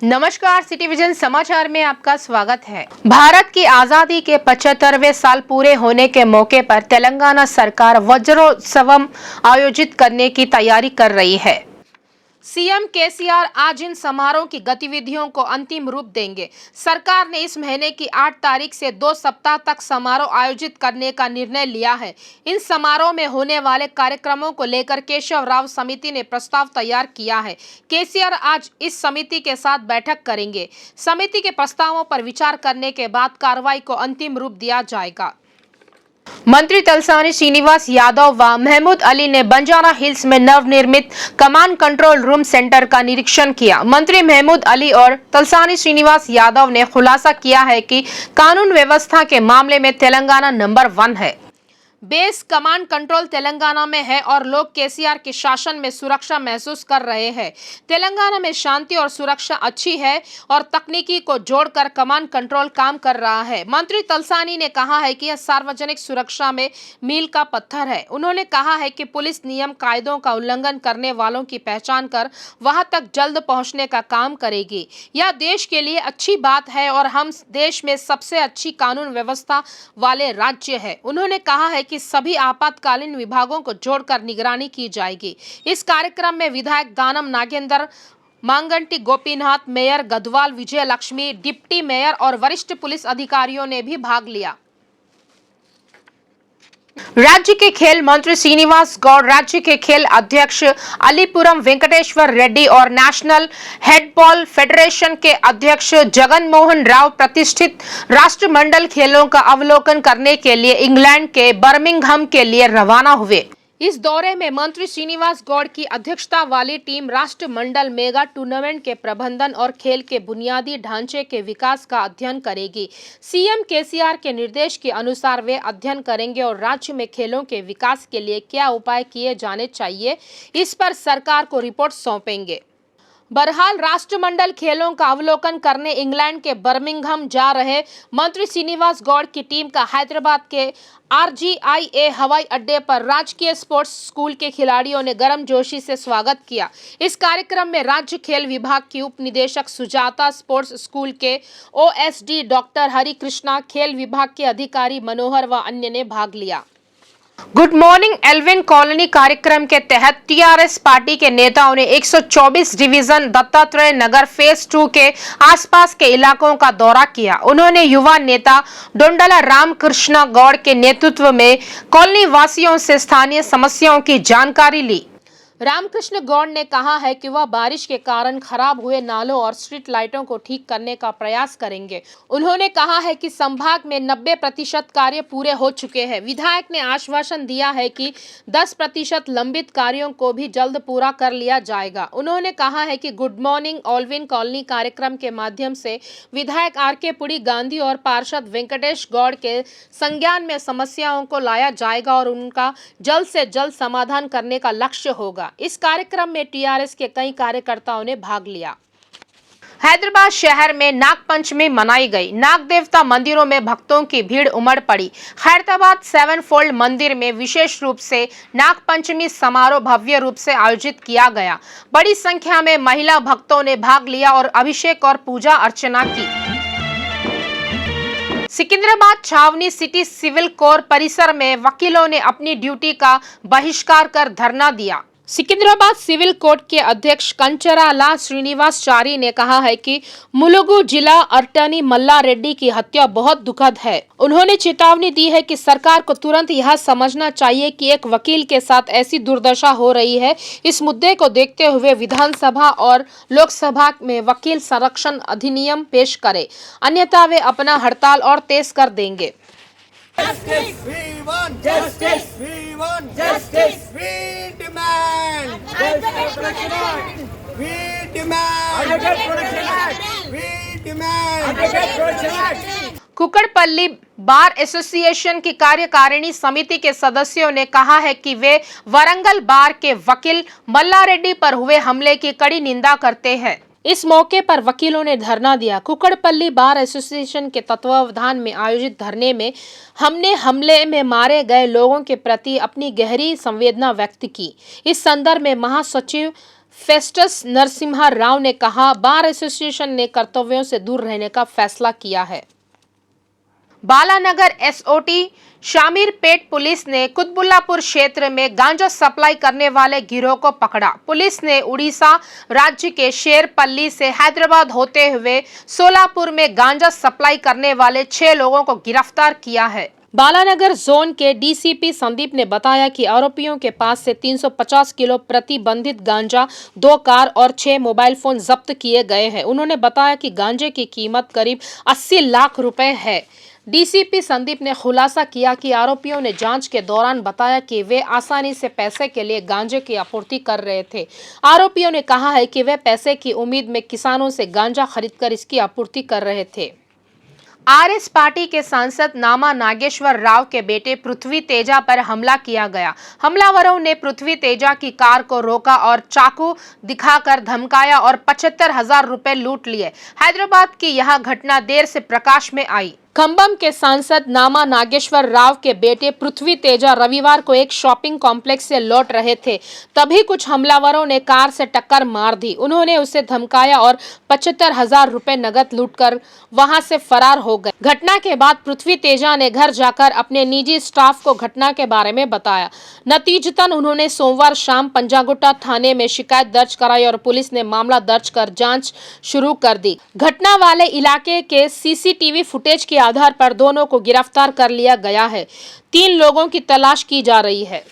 नमस्कार, city vision समाचार में आपका स्वागत है। भारत की आजादी के 75वें साल पूरे होने के मौके पर तेलंगाना सरकार वज्रोत्सवम आयोजित करने की तैयारी कर रही है। सीएम केसीआर आज इन समारोह की गतिविधियों को अंतिम रूप देंगे। सरकार ने इस महीने की 8 तारीख से 2 सप्ताह तक समारोह आयोजित करने का निर्णय लिया है। इन समारोह में होने वाले कार्यक्रमों को लेकर केशव राव समिति ने प्रस्ताव तैयार किया है। केसीआर आज इस समिति के साथ बैठक करेंगे। समिति के प्रस्तावों पर विचार करने के बाद कार्रवाई को अंतिम रूप दिया जाएगा। मंत्री तलसानी श्रीनिवास यादव व महमूद अली ने बंजारा हिल्स में नवनिर्मित कमांड कंट्रोल रूम सेंटर का निरीक्षण किया। मंत्री महमूद अली और तलसानी श्रीनिवास यादव ने खुलासा किया है कि कानून व्यवस्था के मामले में तेलंगाना नंबर 1 है। बेस कमांड कंट्रोल तेलंगाना में है और लोग केसीआर के शासन में सुरक्षा महसूस कर रहे हैं। तेलंगाना में शांति और सुरक्षा अच्छी है और तकनीकी को जोड़कर कमांड कंट्रोल काम कर रहा है। मंत्री तलसानी ने कहा है कि यह सार्वजनिक सुरक्षा में मील का पत्थर है। उन्होंने कहा है कि पुलिस नियम कायदों का उल्लंघन करने वालों की पहचान कर वहां तक जल्द पहुंचने का काम करेगी। यह देश के लिए अच्छी बात है और हम देश में सबसे अच्छी कानून व्यवस्था वाले राज्य है। उन्होंने कहा है कि सभी आपातकालीन विभागों को जोड़कर निगरानी की जाएगी। इस कार्यक्रम में विधायक दानम नागेंद्र, मांगंटी गोपीनाथ, मेयर गदवाल विजय लक्ष्मी, डिप्टी मेयर और वरिष्ठ पुलिस अधिकारियों ने भी भाग लिया। राज्य के खेल मंत्री श्रीनिवास गौड़, राज्य के खेल अध्यक्ष अलीपुरम वेंकटेश्वर रेड्डी और नेशनल हेडबॉल फेडरेशन के अध्यक्ष जगन मोहन राव प्रतिष्ठित राष्ट्रमंडल खेलों का अवलोकन करने के लिए इंग्लैंड के बर्मिंघम के लिए रवाना हुए। इस दौरे में मंत्री श्रीनिवास गौड़ की अध्यक्षता वाली टीम राष्ट्रमंडल मेगा टूर्नामेंट के प्रबंधन और खेल के बुनियादी ढांचे के विकास का अध्ययन करेगी। सीएम केसीआर के निर्देश के अनुसार वे अध्ययन करेंगे और राज्य में खेलों के विकास के लिए क्या उपाय किए जाने चाहिए, इस पर सरकार को रिपोर्ट सौंपेंगे। बहरहाल राष्ट्रमंडल खेलों का अवलोकन करने इंग्लैंड के बर्मिंघम जा रहे मंत्री श्रीनिवास गौड़ की टीम का हैदराबाद के RGIA हवाई अड्डे पर राजकीय स्पोर्ट्स स्कूल के खिलाड़ियों ने गर्मजोशी से स्वागत किया। इस कार्यक्रम में राज्य खेल विभाग की उप निदेशक सुजाता, स्पोर्ट्स स्कूल के OSD डॉक्टर हरि कृष्णा, खेल विभाग के अधिकारी मनोहर व अन्य ने भाग लिया। गुड मॉर्निंग एल्विन कॉलोनी कार्यक्रम के तहत टीआरएस पार्टी के नेताओं ने 124 डिवीजन दत्तात्रेय नगर फेज 2 के आसपास के इलाकों का दौरा किया। उन्होंने युवा नेता डोंडला रामकृष्ण गौड़ के नेतृत्व में कॉलोनी वासियों से स्थानीय समस्याओं की जानकारी ली। रामकृष्ण गौड़ ने कहा है कि वह बारिश के कारण खराब हुए नालों और स्ट्रीट लाइटों को ठीक करने का प्रयास करेंगे। उन्होंने कहा है कि संभाग में 90% कार्य पूरे हो चुके हैं। विधायक ने आश्वासन दिया है कि 10% लंबित कार्यों को भी जल्द पूरा कर लिया जाएगा। उन्होंने कहा है कि गुड मॉर्निंग ऑलविन कॉलोनी कार्यक्रम के माध्यम से विधायक RK पुरी गांधी और पार्षद वेंकटेश गौड़ के संज्ञान में समस्याओं को लाया जाएगा और उनका जल्द से जल्द समाधान करने का लक्ष्य होगा। इस कार्यक्रम में टीआरएस के कई कार्यकर्ताओं ने भाग लिया। हैदराबाद शहर में नागपंचमी मनाई गई। नाग देवता मंदिरों में भक्तों की भीड़ उमड़ पड़ी। हैदराबाद 7 फोल्ड मंदिर में विशेष रूप से नागपंचमी समारोह भव्य रूप से आयोजित किया गया। बड़ी संख्या में महिला भक्तों ने भाग लिया और अभिषेक और पूजा अर्चना की। सिकंदराबाद छावनी सिटी सिविल कोर्ट परिसर में वकीलों ने अपनी ड्यूटी का बहिष्कार कर धरना दिया। सिकंदराबाद सिविल कोर्ट के अध्यक्ष कंचराला श्रीनिवासचारी ने कहा है कि मुलुगु जिला अटॉर्नी मल्ला रेड्डी की हत्या बहुत दुखद है। उन्होंने चेतावनी दी है कि सरकार को तुरंत यह समझना चाहिए कि एक वकील के साथ ऐसी दुर्दशा हो रही है। इस मुद्दे को देखते हुए विधानसभा और लोकसभा में वकील संरक्षण अधिनियम पेश करे, अन्यथा वे अपना हड़ताल और तेज कर देंगे। Justice, we want justice, we want justice, we demand Undercut Production Act, we demand Undercut Production Act, we demand Undercut Production Act। Kukatpally bar association की कार्यकारिणी समिति के सदस्यों ने कहा है कि वे वरंगल बार के वकील मल्ला रेड्डी पर हुए हमले की कड़ी निंदा करते हैं। इस मौके पर वकीलों ने धरना दिया। कुकड़पल्ली बार एसोसिएशन के तत्वावधान में आयोजित धरने में हमने हमले में मारे गए लोगों के प्रति अपनी गहरी संवेदना व्यक्त की। इस संदर्भ में महासचिव फेस्टस नरसिम्हा राव ने कहा, बार एसोसिएशन ने कर्तव्यों से दूर रहने का फैसला किया है। बालानगर एसओटी शामीरपेट पुलिस ने कुतबुल्लापुर क्षेत्र में गांजा सप्लाई करने वाले गिरोह को पकड़ा। पुलिस ने उड़ीसा राज्य के शेरपल्ली से हैदराबाद होते हुए सोलापुर में गांजा सप्लाई करने वाले 6 लोगों को गिरफ्तार किया है। बालानगर जोन के डीसीपी संदीप ने बताया कि आरोपियों के पास से 350 किलो प्रतिबंधित गांजा, 2 कार और 6 मोबाइल फोन जब्त किए गए हैं। उन्होंने बताया कि गांजे की कीमत करीब 80 लाख रुपए है। डीसीपी संदीप ने खुलासा किया कि आरोपियों ने जांच के दौरान बताया कि वे आसानी से पैसे के लिए गांजे की आपूर्ति कर रहे थे। आरोपियों ने कहा है कि वे पैसे की उम्मीद में किसानों से गांजा खरीदकर इसकी आपूर्ति कर रहे थे। आरएस पार्टी के सांसद नामा नागेश्वर राव के बेटे पृथ्वी तेजा पर हमला किया गया। हमलावरों ने पृथ्वी तेजा की कार को रोका और चाकू दिखाकर धमकाया और 75,000 रुपए लूट लिए। हैदराबाद की यह घटना देर से प्रकाश में आई। खम्बम के सांसद नामा नागेश्वर राव के बेटे पृथ्वी तेजा रविवार को एक शॉपिंग कॉम्प्लेक्स से लौट रहे थे, तभी कुछ हमलावरों ने कार से टक्कर मार दी। उन्होंने उसे धमकाया और 75,000 रुपए नगद लूटकर वहां से फरार हो गए। घटना के बाद पृथ्वी तेजा ने घर जाकर अपने निजी स्टाफ को घटना के बारे में बताया। नतीजतन उन्होंने सोमवार शाम पंजागुट्टा थाने में शिकायत दर्ज कराई और पुलिस ने मामला दर्ज कर जांच शुरू कर दी। घटना वाले इलाके के सीसीटीवी फुटेज के आधार पर दोनों को गिरफ्तार कर लिया गया है। 3 लोगों की तलाश की जा रही है।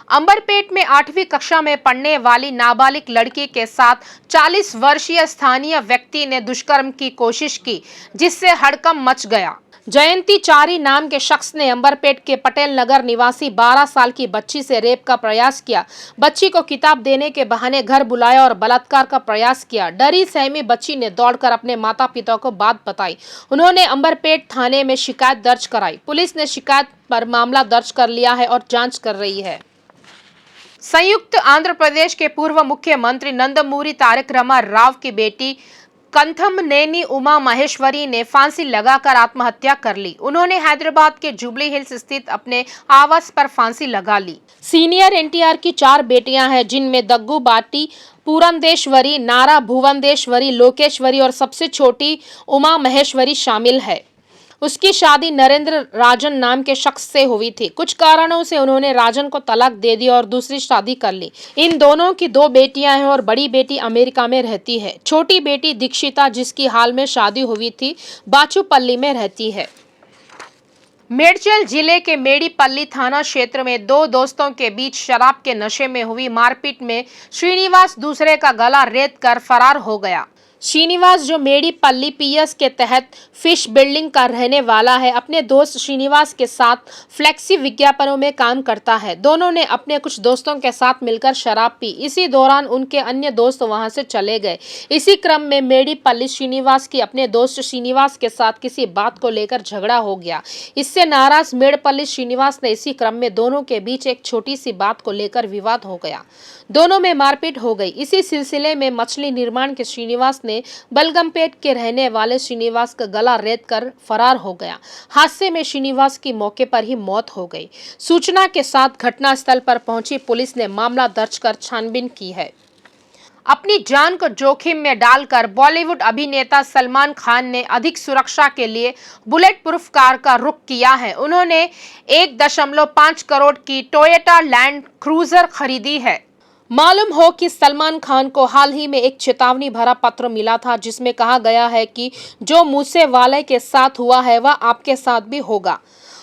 अंबरपेट में 8वीं कक्षा में पढ़ने वाली नाबालिग लड़की के साथ 40 वर्षीय स्थानीय व्यक्ति ने दुष्कर्म की कोशिश की, जिससे हड़कंप मच गया। जयंती चारी नाम के शख्स ने अंबरपेट के पटेल नगर निवासी 12 साल की बच्ची से रेप का प्रयास किया। बच्ची को किताब देने के बहाने घर बुलाया और बलात्कार का प्रयास किया। डरी सहमी बच्ची ने दौड़कर अपने माता पिता को बात बताई। उन्होंने अंबरपेट थाने में शिकायत दर्ज कराई। पुलिस ने शिकायत पर मामला दर्ज कर लिया है और जांच कर रही है। संयुक्त आंध्र प्रदेश के पूर्व मुख्यमंत्री नंदमूरी तारक रामाराव की बेटी कंथमनेनी उमा महेश्वरी ने फांसी लगाकर आत्महत्या कर ली। उन्होंने हैदराबाद के जुबली हिल्स स्थित अपने आवास पर फांसी लगा ली। सीनियर एनटीआर की 4 बेटियां हैं, जिनमें दग्गू बाटी, पुरंदेश्वरी, नारा भुवनेश्वरी, लोकेश्वरी और सबसे छोटी उमा महेश्वरी शामिल है। उसकी शादी नरेंद्र राजन नाम के शख्स से हुई थी। कुछ कारणों से उन्होंने राजन को तलाक दे दी और दूसरी शादी कर ली। इन दोनों की 2 बेटियां हैं और बड़ी बेटी अमेरिका में रहती है। छोटी बेटी दीक्षिता, जिसकी हाल में शादी हुई थी, बाचूपल्ली में रहती है। मेडचल जिले के मेडीपल्ली थाना क्षेत्र में 2 दोस्तों के बीच शराब के नशे में हुई मारपीट में श्रीनिवास दूसरे का गला रेत कर फरार हो गया। श्रीनिवास, जो मेडीपल्ली पीएस के तहत फिश बिल्डिंग का रहने वाला है, अपने दोस्त श्रीनिवास के साथ फ्लेक्सी विज्ञापनों में काम करता है। दोनों ने अपने कुछ दोस्तों के साथ मिलकर शराब पी। इसी दौरान उनके अन्य दोस्त वहां से चले गए। इसी क्रम में मेडीपल्ली श्रीनिवास की अपने दोस्त श्रीनिवास के साथ किसी बात को लेकर झगड़ा हो गया। इससे नाराज मेडपल्ली श्रीनिवास ने इसी क्रम में दोनों के बीच एक छोटी सी बात को लेकर विवाद हो गया। दोनों में मारपीट हो गई। इसी सिलसिले में मछली निर्माण के श्रीनिवास ने बलगमपेट के रहने वाले श्रीनिवास का गला रेत कर फरार हो गया। हादसे में श्रीनिवास की मौके पर ही मौत हो गई। सूचना के साथ घटनास्थल पर पहुंची पुलिस ने मामला दर्ज कर छानबीन की है। अपनी जान को जोखिम में डालकर बॉलीवुड अभिनेता सलमान खान ने अधिक सुरक्षा के लिए बुलेट प्रूफ कार का रुख किया है। उन्होंने 1.5 करोड़ की टोयोटा लैंड क्रूजर खरीदी है। मालूम हो कि सलमान खान को हाल ही में एक चेतावनी भरा पत्र मिला था, जिसमें कहा गया है कि जो मूसे वाले के साथ हुआ है वह आपके साथ भी होगा।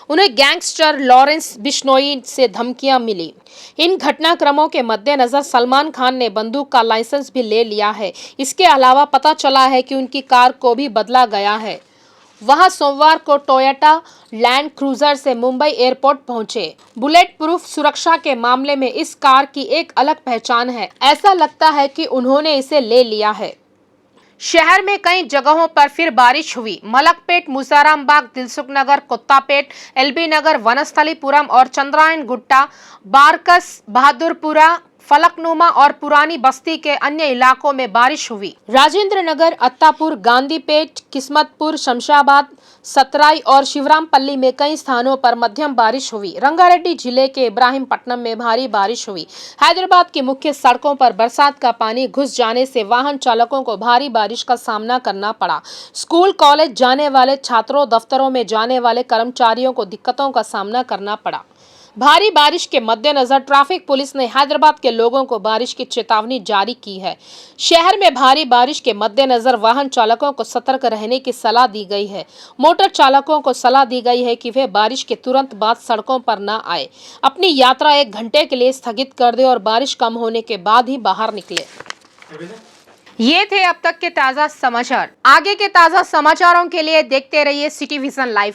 उन्हें गैंगस्टर लॉरेंस बिश्नोई से धमकियां मिली। इन घटनाक्रमों के मद्देनजर सलमान खान ने बंदूक का लाइसेंस भी ले लिया है। इसके अलावा पता चला है कि उनकी कार को भी बदला गया है। वहां सोमवार को टोयोटा लैंड क्रूजर से मुंबई एयरपोर्ट पहुंचे। बुलेट प्रूफ सुरक्षा के मामले में इस कार की एक अलग पहचान है। ऐसा लगता है कि उन्होंने इसे ले लिया है। शहर में कई जगहों पर फिर बारिश हुई। मलकपेट, मुसारामबाग, दिलसुखनगर, कोत्तापेट, एलबी नगर, वनस्थलीपुरम और चंद्रायन गुट्टा, बारकस, बहादुरपुरा, फलकनुमा और पुरानी बस्ती के अन्य इलाकों में बारिश हुई। राजेंद्र नगर, अत्तापुर, गांधीपेट, किस्मतपुर, शमशाबाद, सतराई और शिवरामपल्ली में कई स्थानों पर मध्यम बारिश हुई। रंगारेड्डी जिले के इब्राहिमपट्टनम में भारी बारिश हुई। हैदराबाद की मुख्य सड़कों पर बरसात का पानी घुस जाने से वाहन चालकों को भारी बारिश का सामना करना पड़ा। स्कूल कॉलेज जाने वाले छात्रों, दफ्तरों में जाने वाले कर्मचारियों को दिक्कतों का सामना करना पड़ा। भारी बारिश के मद्देनजर ट्रैफिक पुलिस ने हैदराबाद के लोगों को बारिश की चेतावनी जारी की है। शहर में भारी बारिश के मद्देनजर वाहन चालकों को सतर्क रहने की सलाह दी गई है। मोटर चालकों को सलाह दी गई है कि वे बारिश के तुरंत बाद सड़कों पर न आए, अपनी यात्रा 1 घंटे के लिए स्थगित कर दें और बारिश कम होने के बाद ही बाहर निकले। ये थे अब तक के ताजा समाचार। आगे के ताजा समाचारों के लिए देखते रहिए सिटी विजन लाइव।